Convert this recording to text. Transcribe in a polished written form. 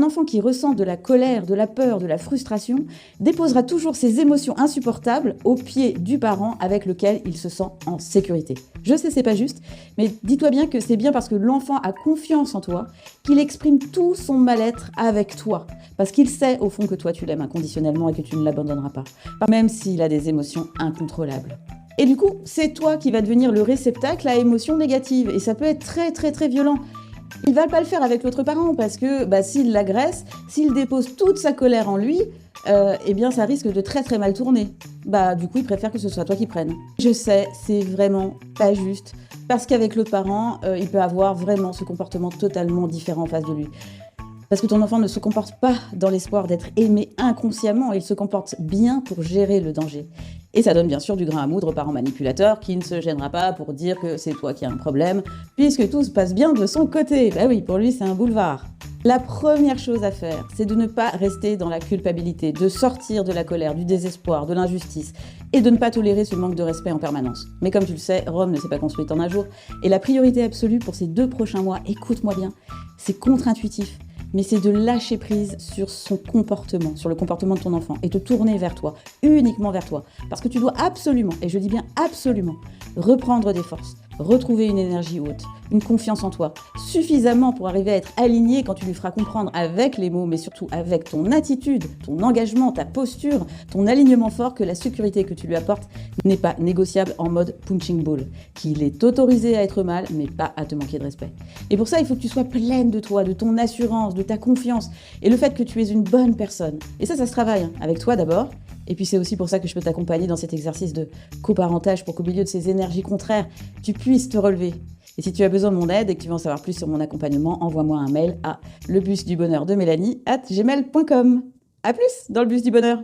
Un enfant qui ressent de la colère, de la peur, de la frustration, déposera toujours ses émotions insupportables au pied du parent avec lequel il se sent en sécurité. Je sais, c'est pas juste, mais dis-toi bien que c'est bien parce que l'enfant a confiance en toi qu'il exprime tout son mal-être avec toi. Parce qu'il sait au fond que toi tu l'aimes inconditionnellement et que tu ne l'abandonneras pas, même s'il a des émotions incontrôlables. Et du coup, c'est toi qui vas devenir le réceptacle à émotions négatives. Et ça peut être très très très violent. Il va pas le faire avec l'autre parent parce que s'il l'agresse, s'il dépose toute sa colère en lui, eh bien ça risque de très très mal tourner. Du coup, il préfère que ce soit toi qui prenne. Je sais, c'est vraiment pas juste. Parce qu'avec l'autre parent, il peut avoir vraiment ce comportement totalement différent en face de lui. Parce que ton enfant ne se comporte pas dans l'espoir d'être aimé inconsciemment, il se comporte bien pour gérer le danger. Et ça donne bien sûr du grain à moudre au parent manipulateur qui ne se gênera pas pour dire que c'est toi qui as un problème, puisque tout se passe bien de son côté. Oui, pour lui c'est un boulevard. La première chose à faire, c'est de ne pas rester dans la culpabilité, de sortir de la colère, du désespoir, de l'injustice, et de ne pas tolérer ce manque de respect en permanence. Mais comme tu le sais, Rome ne s'est pas construite en un jour, et la priorité absolue pour ces 2 prochains mois, écoute-moi bien, c'est contre-intuitif. Mais c'est de lâcher prise sur son comportement, sur le comportement de ton enfant, et te tourner vers toi, uniquement vers toi. Parce que tu dois absolument, et je dis bien absolument, reprendre des forces, retrouver une énergie haute, une confiance en toi, suffisamment pour arriver à être aligné quand tu lui feras comprendre avec les mots, mais surtout avec ton attitude, ton engagement, ta posture, ton alignement fort que la sécurité que tu lui apportes n'est pas négociable en mode punching ball, qu'il est autorisé à être mal, mais pas à te manquer de respect. Et pour ça, il faut que tu sois pleine de toi, de ton assurance, de ta confiance, et le fait que tu es une bonne personne. Et ça se travaille, avec toi d'abord. Et puis c'est aussi pour ça que je peux t'accompagner dans cet exercice de coparentage pour qu'au milieu de ces énergies contraires, tu puisses te relever. Et si tu as besoin de mon aide et que tu veux en savoir plus sur mon accompagnement, envoie-moi un mail à lebusdubonheur de Mélanie@gmail.com. À plus dans le bus du bonheur.